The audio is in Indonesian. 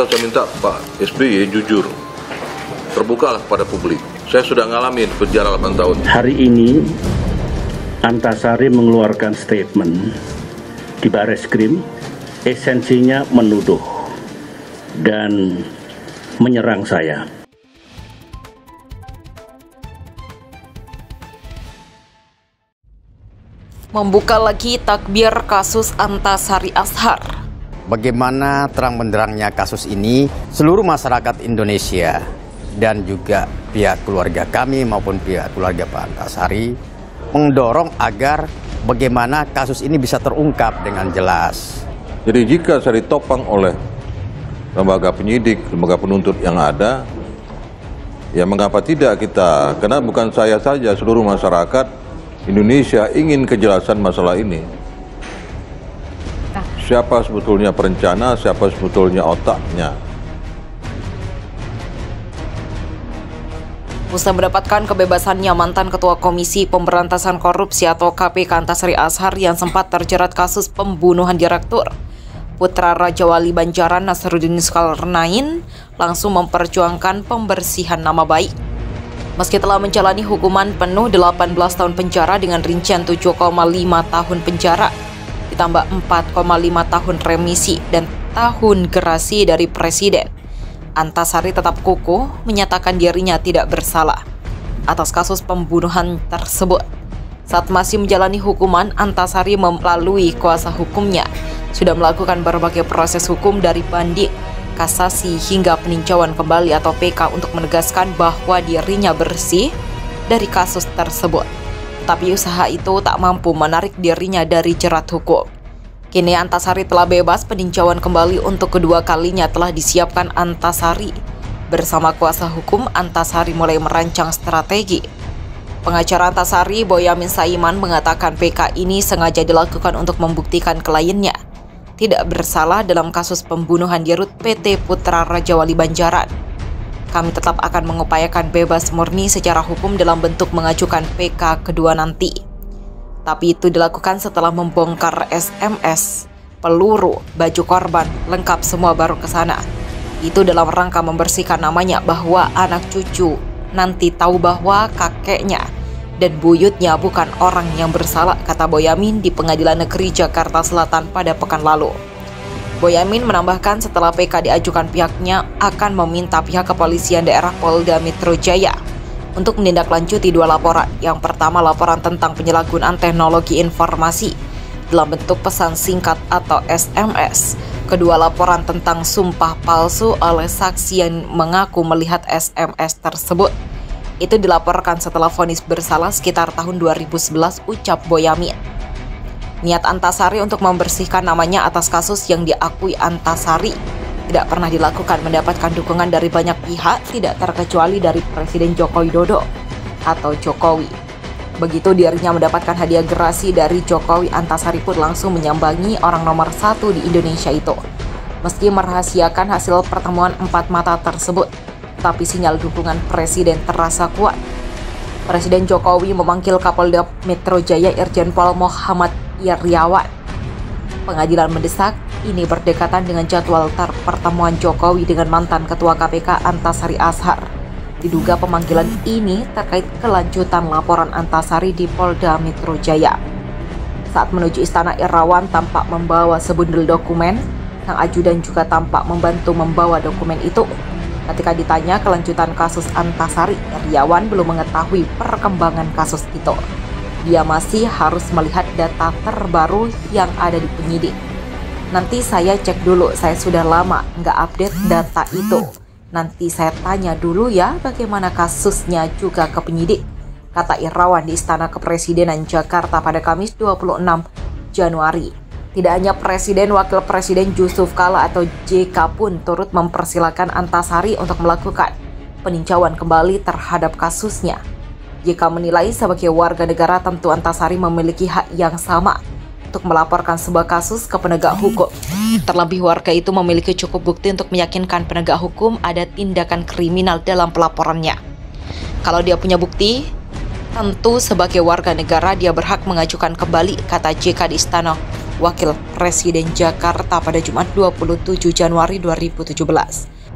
itulah saya minta Pak SBY jujur, terbukalah pada publik. Saya sudah ngalamin penjara 8 tahun. Hari ini Antasari mengeluarkan statement di Bareskrim, esensinya menuduh dan menyerang saya. Membuka lagi takbir kasus Antasari Azhar. Bagaimana terang benderangnya kasus ini, seluruh masyarakat Indonesia dan juga pihak keluarga kami maupun pihak keluarga Pak Antasari mendorong agar bagaimana kasus ini bisa terungkap dengan jelas. Jadi jika saya ditopang oleh lembaga penyidik, lembaga penuntut yang ada, ya mengapa tidak kita, karena bukan saya saja, seluruh masyarakat Indonesia ingin kejelasan masalah ini. Siapa sebetulnya perencana, siapa sebetulnya otaknya. Usai mendapatkan kebebasannya mantan Ketua Komisi Pemberantasan Korupsi atau KPK Antasari Azhar yang sempat terjerat kasus pembunuhan Direktur Putra Raja Wali Banjaran Nasruddin Zulkarnain langsung memperjuangkan pembersihan nama baik. Meski telah menjalani hukuman penuh 18 tahun penjara dengan rincian 7,5 tahun penjara, ditambah 4,5 tahun remisi dan tahun gerasi dari Presiden, Antasari tetap kukuh menyatakan dirinya tidak bersalah atas kasus pembunuhan tersebut. Saat masih menjalani hukuman, Antasari melalui kuasa hukumnya sudah melakukan berbagai proses hukum dari banding, kasasi hingga peninjauan kembali atau PK untuk menegaskan bahwa dirinya bersih dari kasus tersebut. Tapi usaha itu tak mampu menarik dirinya dari jerat hukum. Kini Antasari telah bebas. Peninjauan kembali untuk kedua kalinya telah disiapkan Antasari. Bersama kuasa hukum, Antasari mulai merancang strategi. Pengacara Antasari, Boyamin Saiman, mengatakan PK ini sengaja dilakukan untuk membuktikan kliennya tidak bersalah dalam kasus pembunuhan di Rut PT Putra Raja Wali Banjaran. Kami tetap akan mengupayakan bebas murni secara hukum dalam bentuk mengajukan PK kedua nanti. Tapi itu dilakukan setelah membongkar SMS, peluru, baju korban, lengkap semua baru ke sana. Itu dalam rangka membersihkan namanya bahwa anak cucu nanti tahu bahwa kakeknya dan buyutnya bukan orang yang bersalah, kata Boyamin di Pengadilan Negeri Jakarta Selatan pada pekan lalu. Boyamin menambahkan setelah PK diajukan pihaknya akan meminta pihak kepolisian daerah Polda Metro Jaya untuk menindaklanjuti dua laporan. Yang pertama, laporan tentang penyalahgunaan teknologi informasi dalam bentuk pesan singkat atau SMS. Kedua, laporan tentang sumpah palsu oleh saksi yang mengaku melihat SMS tersebut. Itu dilaporkan setelah vonis bersalah sekitar tahun 2011, ucap Boyamin. Niat Antasari untuk membersihkan namanya atas kasus yang diakui Antasari tidak pernah dilakukan mendapatkan dukungan dari banyak pihak, tidak terkecuali dari Presiden Joko Widodo atau Jokowi. Begitu dirinya mendapatkan hadiah gerasi dari Jokowi, Antasari pun langsung menyambangi orang nomor 1 di Indonesia itu. Meski merahasiakan hasil pertemuan empat mata tersebut, tapi sinyal dukungan Presiden terasa kuat. Presiden Jokowi memanggil Kapolda Metro Jaya Irjen Pol Muhammad Iryawan. Pengadilan mendesak ini berdekatan dengan jadwal pertemuan Jokowi dengan mantan Ketua KPK Antasari Azhar. Diduga pemanggilan ini terkait kelanjutan laporan Antasari di Polda Metro Jaya. Saat menuju istana, Iryawan tampak membawa sebundel dokumen. Sang ajudan juga tampak membantu membawa dokumen itu. Ketika ditanya kelanjutan kasus Antasari, Iryawan belum mengetahui perkembangan kasus itu. Dia masih harus melihat data terbaru yang ada di penyidik. Nanti saya cek dulu, saya sudah lama nggak update data itu. Nanti saya tanya dulu ya bagaimana kasusnya juga ke penyidik, kata Iryawan di Istana Kepresidenan Jakarta pada Kamis 26 Januari. Tidak hanya Presiden, Wakil Presiden Yusuf Kala atau JK pun turut mempersilahkan Antasari untuk melakukan peninjauan kembali terhadap kasusnya. JK menilai sebagai warga negara tentu Antasari memiliki hak yang sama untuk melaporkan sebuah kasus ke penegak hukum. Terlebih warga itu memiliki cukup bukti untuk meyakinkan penegak hukum ada tindakan kriminal dalam pelaporannya. Kalau dia punya bukti, tentu sebagai warga negara dia berhak mengajukan kembali, kata JK di Istana Wakil Presiden Jakarta pada Jumat 27 Januari 2017.